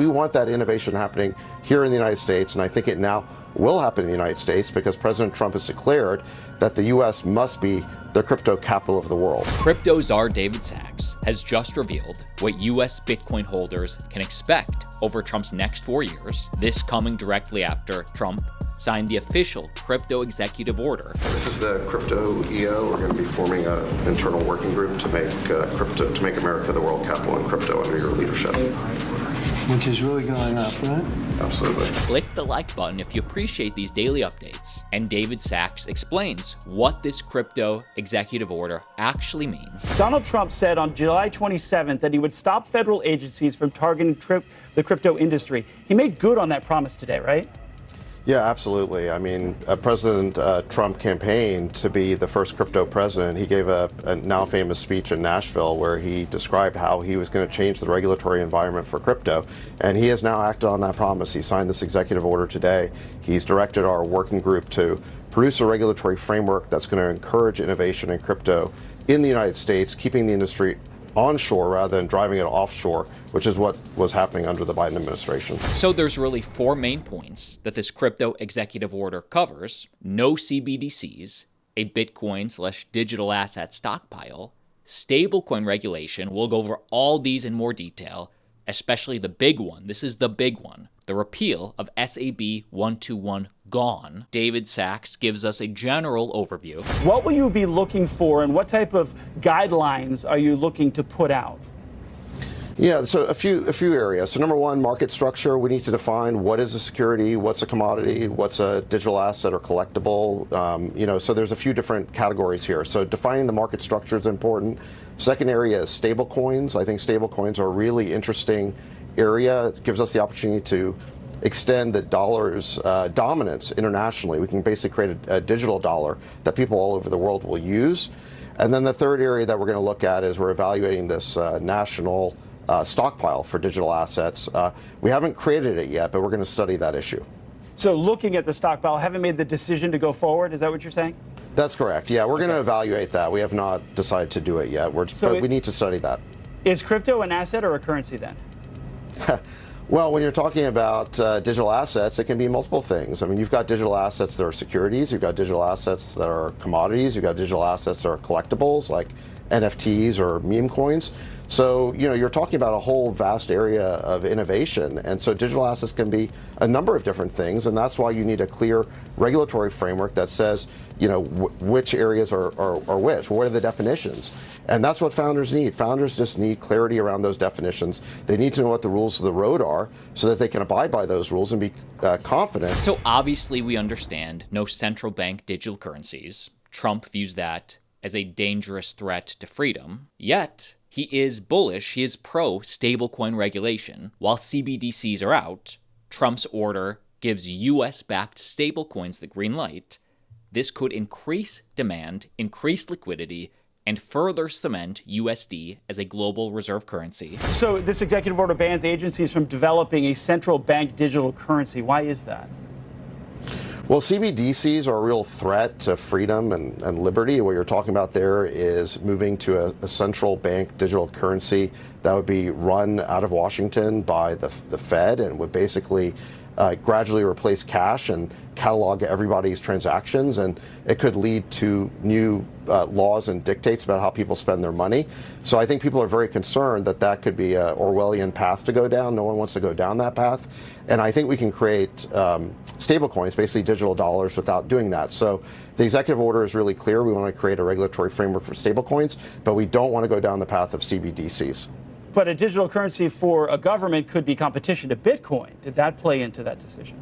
we want that innovation happening here in the United States, and I think it now will happen in the United States because President Trump has declared that the U.S. must be the crypto capital of the world. Crypto czar David Sachs has just revealed what U.S. Bitcoin holders can expect over Trump's next 4 years, this coming directly after Trump signed the official crypto executive order. This is the crypto EO. We're going to be forming an internal working group to make America the world capital in crypto under your leadership. Which is really going up, right? Absolutely. Click the like button if you appreciate these daily updates. And David Sachs explains what this crypto executive order actually means. Donald Trump said on July 27th that he would stop federal agencies from targeting the crypto industry. He made good on that promise today, right? Yeah, absolutely. I mean, President Trump campaigned to be the first crypto president. He gave a now famous speech in Nashville where he described how he was going to change the regulatory environment for crypto. And he has now acted on that promise. He signed this executive order today. He's directed our working group to produce a regulatory framework that's going to encourage innovation in crypto in the United States, keeping the industry onshore rather than driving it offshore, which is what was happening under the Biden administration. So there's really 4 main points that this crypto executive order covers: no CBDCs, a Bitcoin/digital asset stockpile, stablecoin regulation. We'll go over all these in more detail, especially the big one. This is the big one. The repeal of SAB 121 gone. David Sachs gives us a general overview. What will you be looking for, and what type of guidelines are you looking to put out? Yeah, so a few areas. So number one, market structure. We need to define what is a security, what's a commodity, what's a digital asset or collectible. So there's a few different categories here. So defining the market structure is important. Second area is stable coins. I think stable coins are a really interesting area. It gives us the opportunity to extend the dollar's dominance internationally. We can basically create a digital dollar that people all over the world will use. And then the third area that we're going to look at is we're evaluating this national stockpile for digital assets. We haven't created it yet, but we're going to study that issue. So looking at the stockpile, haven't made the decision to go forward? Is that what you're saying? That's correct. Yeah, we're going to evaluate that. We have not decided to do it yet. But we need to study that. Is crypto an asset or a currency then? Well, when you're talking about digital assets, it can be multiple things. I mean, you've got digital assets that are securities, you've got digital assets that are commodities, you've got digital assets that are collectibles like NFTs or meme coins. So, you're talking about a whole vast area of innovation. And so digital assets can be a number of different things. And that's why you need a clear regulatory framework that says, which areas are which. What are the definitions? And that's what founders need. Founders just need clarity around those definitions. They need to know what the rules of the road are so that they can abide by those rules and be confident. So obviously we understand no central bank digital currencies. Trump views that as a dangerous threat to freedom. Yet, he is bullish, he is pro stablecoin regulation. While CBDCs are out, Trump's order gives US-backed stablecoins the green light. This could increase demand, increase liquidity, and further cement USD as a global reserve currency. So this executive order bans agencies from developing a central bank digital currency. Why is that? Well, CBDCs are a real threat to freedom and liberty. What you're talking about there is moving to a central bank digital currency that would be run out of Washington by the Fed and would basically gradually replace cash and catalog everybody's transactions, and it could lead to new laws and dictates about how people spend their money. So I think people are very concerned that that could be an Orwellian path to go down. No one wants to go down that path. And I think we can create stablecoins, basically digital dollars, without doing that. So the executive order is really clear. We want to create a regulatory framework for stablecoins, but we don't want to go down the path of CBDCs. But a digital currency for a government could be competition to Bitcoin. Did that play into that decision?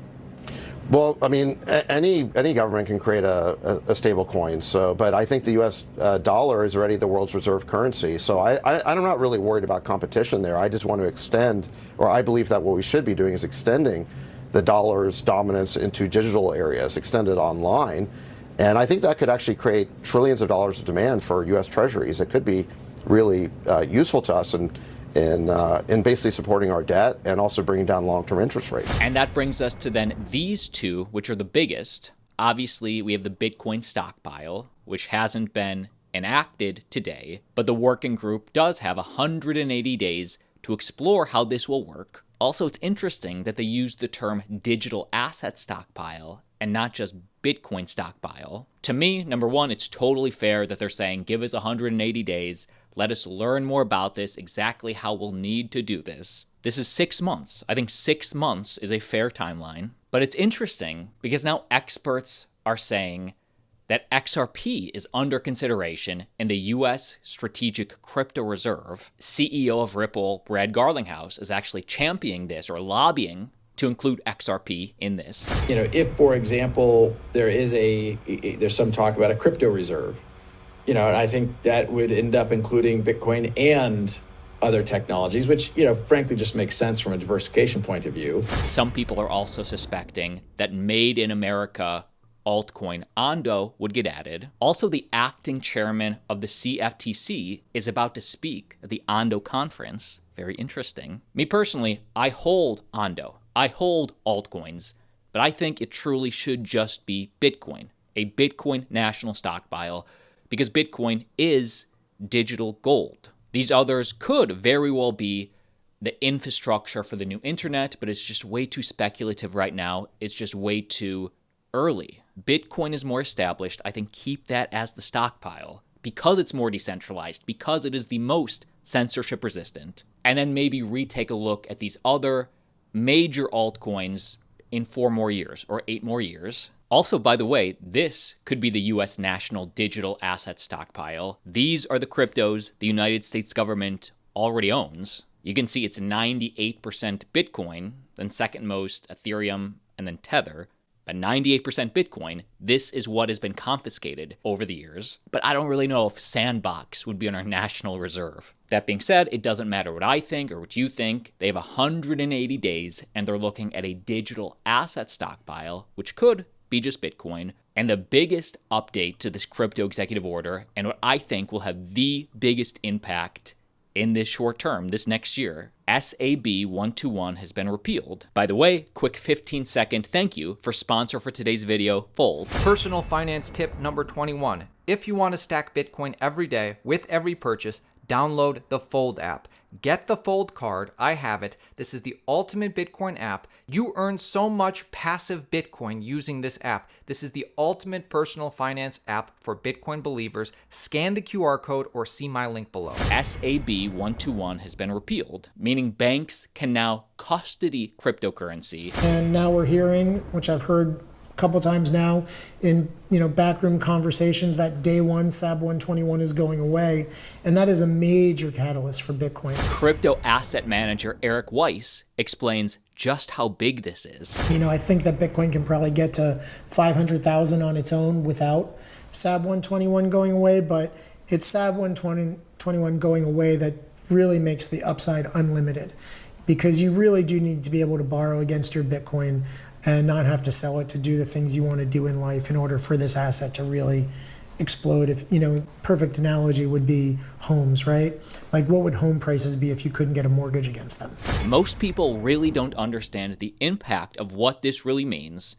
Well, I mean, any government can create a stable coin. So, but I think the U.S. Dollar is already the world's reserve currency. So I'm not really worried about competition there. I just want to extend, or I believe that what we should be doing is extending the dollar's dominance into digital areas, extend it online. And I think that could actually create trillions of dollars of demand for U.S. treasuries. It could be really useful to us in basically supporting our debt and also bringing down long-term interest rates. And that brings us to then these two, which are the biggest. Obviously, we have the Bitcoin stockpile, which hasn't been enacted today, but the working group does have 180 days to explore how this will work Also, it's interesting that they use the term digital asset stockpile and not just Bitcoin stockpile. To me, number one, it's totally fair that they're saying, give us 180 days, let us learn more about this, exactly how we'll need to do this. This is 6 months. I think 6 months is a fair timeline. But it's interesting because now experts are saying that XRP is under consideration in the U.S. Strategic Crypto Reserve. CEO of Ripple, Brad Garlinghouse, is actually championing this or lobbying to include XRP in this. If, for example, there's some talk about a crypto reserve, I think that would end up including Bitcoin and other technologies, which, frankly, just makes sense from a diversification point of view. Some people are also suspecting that Made in America altcoin Ondo would get added. Also, the acting chairman of the CFTC is about to speak at the Ondo conference. Very interesting. Me personally, I hold Ondo. I hold altcoins, but I think it truly should just be Bitcoin, a Bitcoin national stockpile, because Bitcoin is digital gold. These others could very well be the infrastructure for the new internet, but it's just way too speculative right now. It's just way too early. Bitcoin is more established. I think keep that as the stockpile because it's more decentralized, because it is the most censorship resistant. And then maybe retake a look at these other major altcoins in 4 more years or 8 more years. Also, by the way, this could be the U.S. national digital asset stockpile. These are the cryptos the United States government already owns. You can see it's 98% Bitcoin, then second most Ethereum, and then Tether. But 98% Bitcoin, this is what has been confiscated over the years. But I don't really know if Sandbox would be on our national reserve. That being said, it doesn't matter what I think or what you think. They have 180 days, and they're looking at a digital asset stockpile, which could be just Bitcoin. And the biggest update to this crypto executive order, and what I think will have the biggest impact in this short term, this next year, SAB 121 has been repealed. By the way, quick 15-second thank you for sponsor for today's video, Fold. Personal finance tip number 21. If you want to stack Bitcoin every day with every purchase, download the Fold app. Get the Fold card. I have it. This is the ultimate Bitcoin app. You earn so much passive Bitcoin using this app. This is the ultimate personal finance app for Bitcoin believers. Scan the QR code or see my link below. SAB 121 has been repealed, meaning banks can now custody cryptocurrency. And now we're hearing, which I've heard couple times now in backroom conversations, that day one SAB 121 is going away, and that is a major catalyst for Bitcoin. Crypto asset manager Eric Weiss explains just how big this is. I think that Bitcoin can probably get to 500,000 on its own without SAB 121 going away, but it's SAB 121 going away that really makes the upside unlimited, because you really do need to be able to borrow against your Bitcoin and not have to sell it to do the things you want to do in life in order for this asset to really explode. If perfect analogy would be homes, right? Like, what would home prices be if you couldn't get a mortgage against them? Most people really don't understand the impact of what this really means.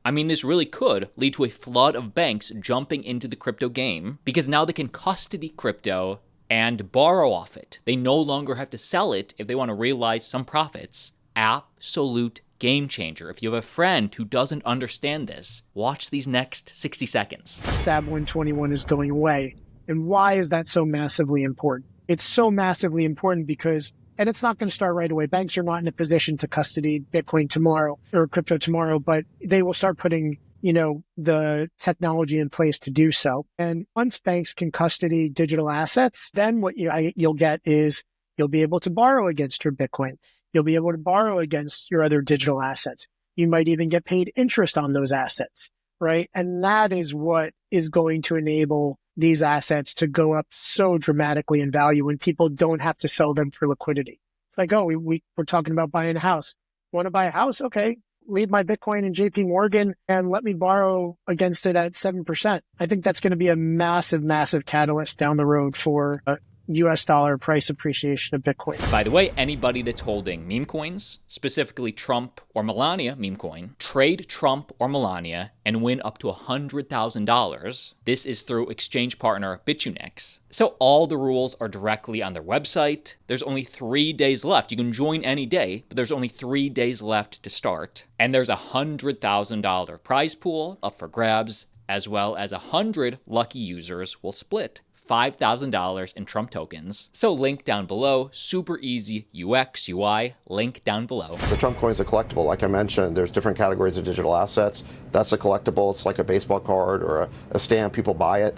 I mean, this really could lead to a flood of banks jumping into the crypto game, because now they can custody crypto and borrow off it. They no longer have to sell it if they want to realize some profits. Absolute game changer. If you have a friend who doesn't understand this, watch these next 60 seconds. SAB 121 is going away. And why is that so massively important? It's so massively important because, and it's not going to start right away. Banks are not in a position to custody Bitcoin tomorrow or crypto tomorrow, but they will start putting, the technology in place to do so. And once banks can custody digital assets, then what you'll get is you'll be able to borrow against your Bitcoin. You'll be able to borrow against your other digital assets. You might even get paid interest on those assets, right? And that is what is going to enable these assets to go up so dramatically in value when people don't have to sell them for liquidity. It's like, oh, we're talking about buying a house. Want to buy a house? Okay, leave my Bitcoin in JP Morgan and let me borrow against it at 7%. I think that's going to be a massive, massive catalyst down the road for US dollar price appreciation of Bitcoin. By the way, anybody that's holding meme coins, specifically Trump or Melania meme coin, trade Trump or Melania and win up to $100,000. This is through exchange partner Bitfinex. So all the rules are directly on their website. There's only 3 days left. You can join any day, but there's only 3 days left to start. And there's a $100,000 prize pool up for grabs, as well as 100 lucky users will split $5,000 in Trump tokens. So link down below, super easy UX, UI, link down below. The Trump coin is a collectible. Like I mentioned, there's different categories of digital assets. That's a collectible. It's like a baseball card or a stamp. People buy it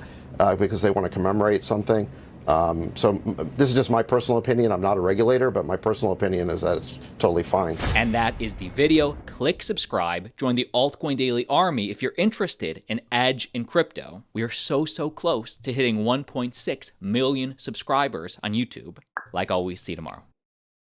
because they want to commemorate something. So this is just my personal opinion. I'm not a regulator, but my personal opinion is that it's totally fine. And that is the video. Click subscribe. Join the Altcoin Daily Army if you're interested in edge in crypto. We are so close to hitting 1.6 million subscribers on YouTube. Like always, see you tomorrow.